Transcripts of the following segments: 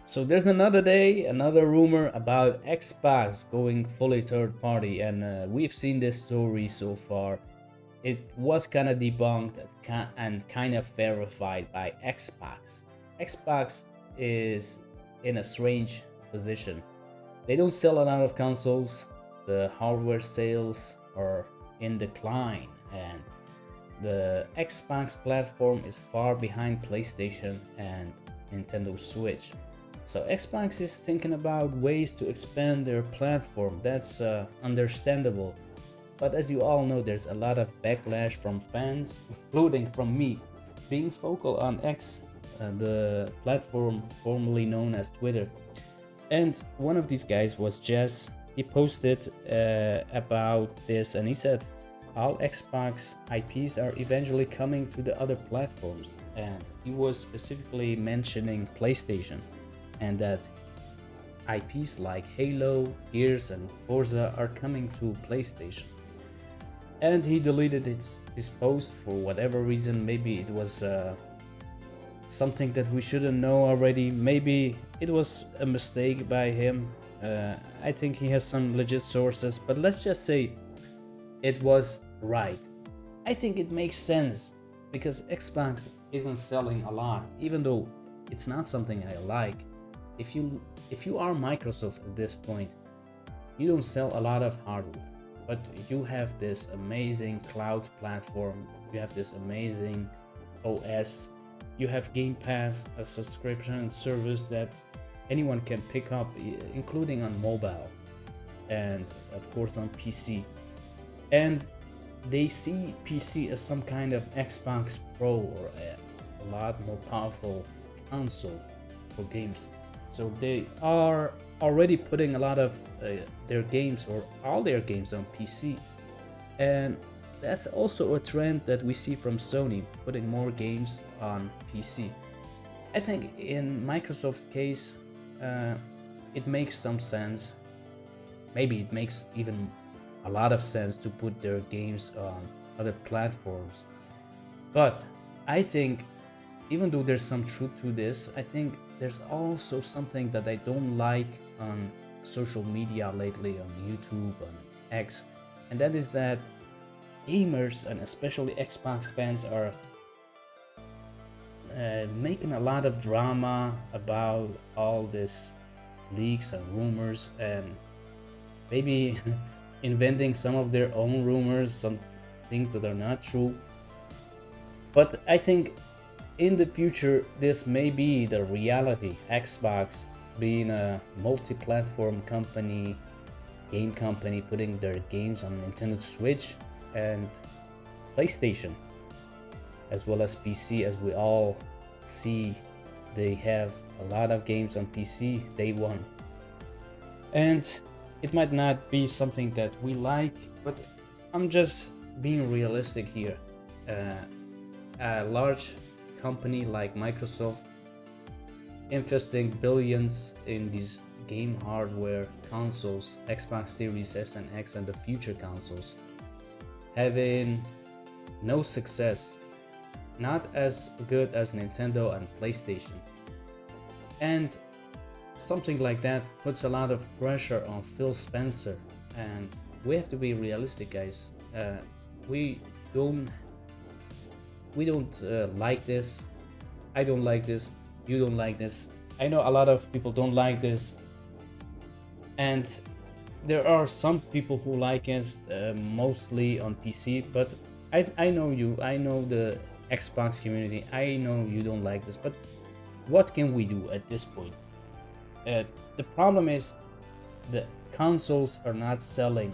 So there's another day, another rumor about Xbox going fully third party, and we've seen this story so far. It was kind of debunked and kind of verified by Xbox. Xbox is in a strange position. They don't sell a lot of consoles, the hardware sales are in decline, and the Xbox platform is far behind PlayStation and Nintendo Switch. So Xbox is thinking about ways to expand their platform. That's understandable. But as you all know, there's a lot of backlash from fans, including from me, being focal on X, the platform formerly known as Twitter. And one of these guys was Jess. He posted about this and he said, all Xbox IPs are eventually coming to the other platforms. And he was specifically mentioning PlayStation and that IPs like Halo, Gears, and Forza are coming to PlayStation. And he deleted his post for whatever reason. Maybe it was something that we shouldn't know already. Maybe it was a mistake by him. I think he has some legit sources, but let's just say it was right. I think it makes sense because Xbox isn't selling a lot, even though it's not something I like. If you are Microsoft at this point, you don't sell a lot of hardware, but you have this amazing cloud platform, you have this amazing OS, you have Game Pass, a subscription service that anyone can pick up, including on mobile and of course on PC. And they see PC as some kind of Xbox Pro or a lot more powerful console for games. So they are already putting a lot of their games or all their games on PC. And that's also a trend that we see from Sony, putting more games on PC. I think in Microsoft's case, it makes some sense. Maybe it makes even a lot of sense to put their games on other platforms. But I think even though there's some truth to this, I think there's also something that I don't like on social media lately, on YouTube, on X, and that is that gamers and especially Xbox fans are making a lot of drama about all this leaks and rumors, and maybe inventing some of their own rumors, some things that are not true. But I think in the future, this may be the reality. Xbox being a multi-platform company, game company, putting their games on Nintendo Switch and PlayStation, as well as PC. As we all see, they have a lot of games on PC day one. And it might not be something that we like, but I'm just being realistic here. A large company like Microsoft investing billions in these game hardware consoles, Xbox Series S and X and the future consoles, having no success, not as good as Nintendo and PlayStation. And something like that puts a lot of pressure on Phil Spencer, and we have to be realistic, guys. We don't like this. I don't like this. You don't like this. I know a lot of people don't like this, and there are some people who like it, mostly on PC. But I know you. I know the Xbox community. I know you don't like this. But what can we do at this point? The problem is the consoles are not selling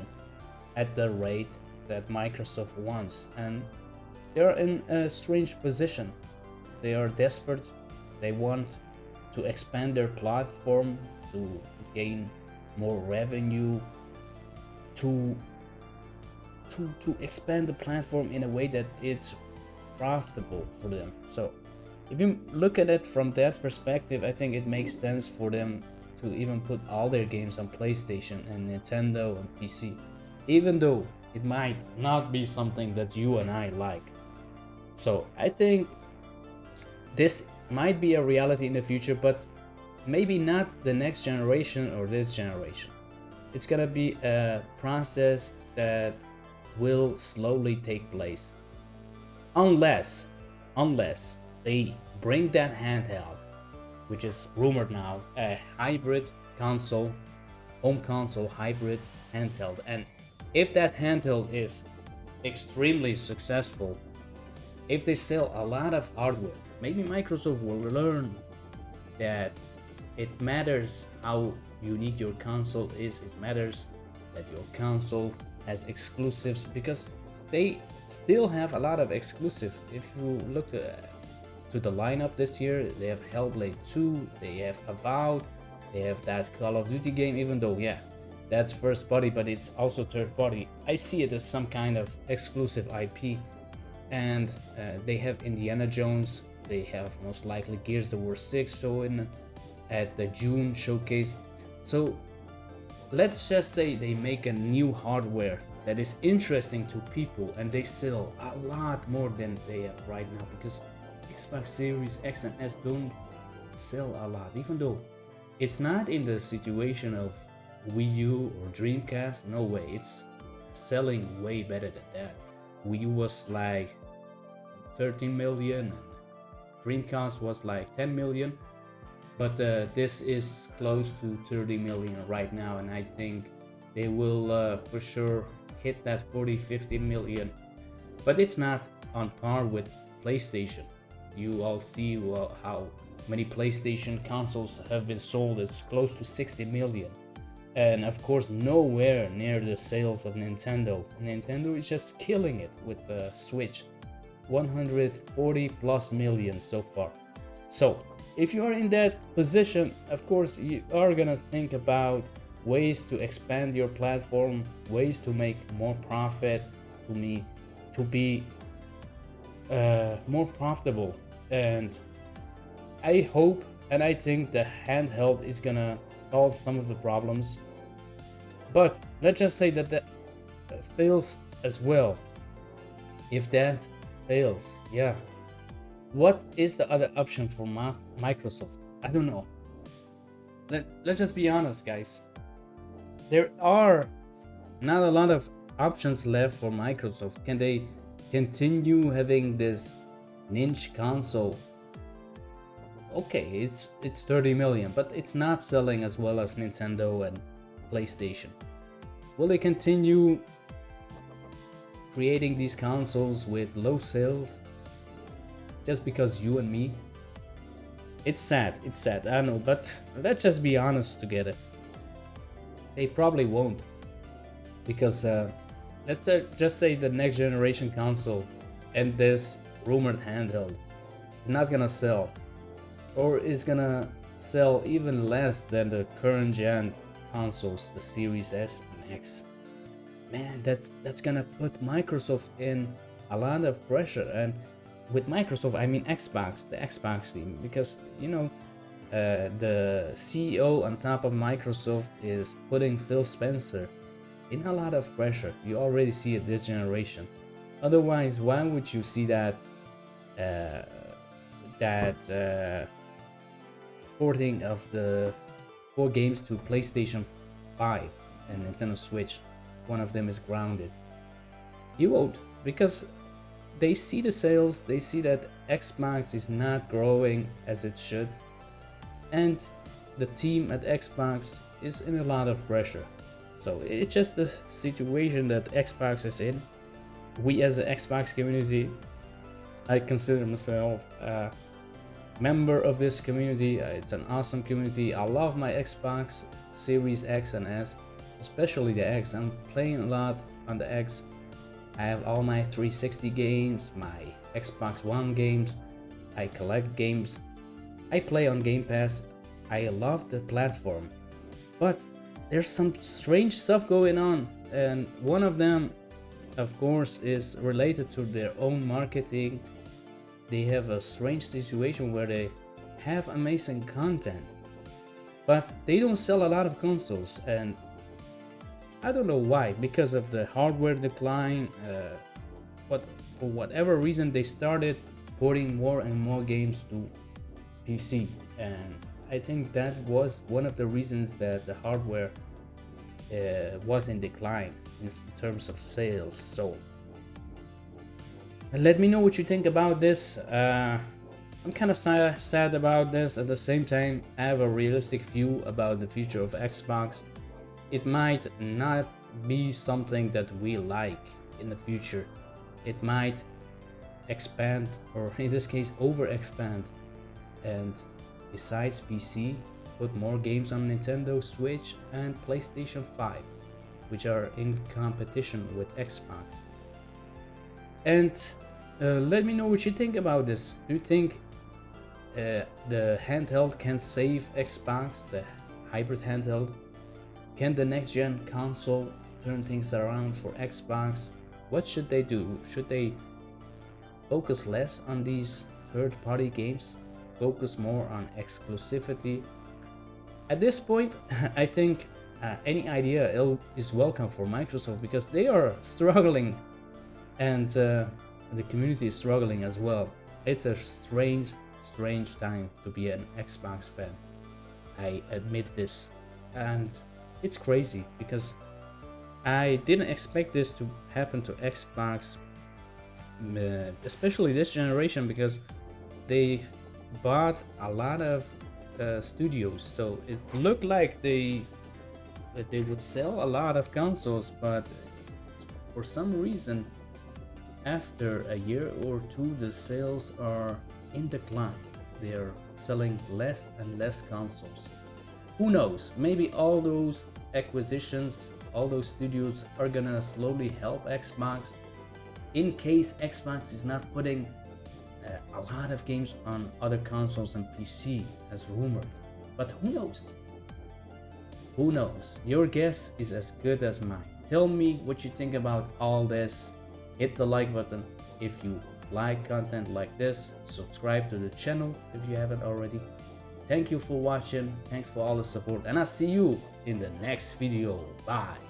at the rate that Microsoft wants, and they're in a strange position. They are desperate. They want to expand their platform to gain more revenue, to expand the platform in a way that it's profitable for them. So if you look at it from that perspective, I think it makes sense for them to even put all their games on PlayStation and Nintendo and PC, even though it might not be something that you and I like. So I think this might be a reality in the future, but maybe not the next generation or this generation. It's gonna be a process that will slowly take place, unless they bring that handheld, which is rumored now, a hybrid console, home console hybrid handheld. And if that handheld is extremely successful, if they sell a lot of hardware, maybe Microsoft will learn that it matters how unique your console is. It matters that your console has exclusives, because they still have a lot of exclusives. If you look to the lineup this year, they have Hellblade 2, they have Avowed, they have that Call of Duty game, even though, yeah, that's first party, but it's also third party. I see it as some kind of exclusive IP. And they have Indiana Jones, they have most likely Gears of War 6 showing at the June showcase. So let's just say they make a new hardware that is interesting to people, and they sell a lot more than they have right now, because Xbox Series X and S don't sell a lot, even though it's not in the situation of Wii U or Dreamcast. No way, it's selling way better than that. Wii U was like 13 million and Dreamcast was like 10 million, but this is close to 30 million right now, and I think they will for sure hit that 40-50 million. But it's not on par with PlayStation. You all see how many PlayStation consoles have been sold. It's close to 60 million, and of course nowhere near the sales of Nintendo. Nintendo is just killing it with the Switch, 140 plus million so far. So if you are in that position, of course you are gonna think about ways to expand your platform, ways to make more profit, to be more profitable. And I hope and I think the handheld is gonna solve some of the problems. But let's just say that that fails as well. If that fails, yeah, what is the other option for Microsoft? I don't know. Let's just be honest, guys. There are not a lot of options left for Microsoft. Can they continue having this niche console? Okay, it's 30 million, but it's not selling as well as Nintendo and PlayStation. Will they continue creating these consoles with low sales just because you and me? It's sad, I know, but let's just be honest together. They probably won't, because let's just say the next generation console and this rumored handheld is not gonna sell, or is gonna sell even less than the current gen consoles, the Series S and X. Man, that's gonna put Microsoft in a lot of pressure. And with Microsoft I mean Xbox, the Xbox team, because you know the CEO on top of Microsoft is putting Phil Spencer in a lot of pressure. You already see it this generation. Otherwise, why would you see that porting of the 4 games to PlayStation 5 and Nintendo Switch? One of them is grounded. You won't, because they see the sales, they see that Xbox is not growing as it should, and the team at Xbox is in a lot of pressure. So it's just the situation that Xbox is in. We as the Xbox community, I consider myself a member of this community. It's an awesome community. I love my Xbox Series X and S, especially the X. I'm playing a lot on the X. I have all my 360 games, my Xbox One games. I collect games. I play on Game Pass. I love the platform. But there's some strange stuff going on, and one of them, of course, is related to their own marketing. They have a strange situation where they have amazing content, but they don't sell a lot of consoles, and I don't know why. Because of the hardware decline, but for whatever reason they started porting more and more games to PC, and I think that was one of the reasons that the hardware was in decline in terms of sales. So let me know what you think about this. I'm kind of sad about this. At the same time, I have a realistic view about the future of Xbox. It might not be something that we like in the future. It might expand, or in this case over expand, and besides PC, put more games on Nintendo Switch and PlayStation 5, which are in competition with Xbox. And let me know what you think about this. Do you think the handheld can save Xbox, the hybrid handheld? Can the next gen console turn things around for Xbox? What should they do? Should they focus less on these third-party games? Focus more on exclusivity? At this point, I think any idea is welcome for Microsoft, because they are struggling, and the community is struggling as well. It's a strange time to be an Xbox fan. I admit this, and it's crazy because I didn't expect this to happen to Xbox, especially this generation, because they bought a lot of studios, so it looked like they would sell a lot of consoles, but for some reason after a year or two the sales are in decline. They are selling less and less consoles. Who knows, maybe all those acquisitions, all those studios are gonna slowly help Xbox in case Xbox is not putting a lot of games on other consoles and PC as rumored. But who knows? Who knows? Your guess is as good as mine. Tell me what you think about all this. Hit the like button if you like content like this. Subscribe to the channel if you haven't already. Thank you for watching. Thanks for all the support, and I'll see you in the next video. Bye.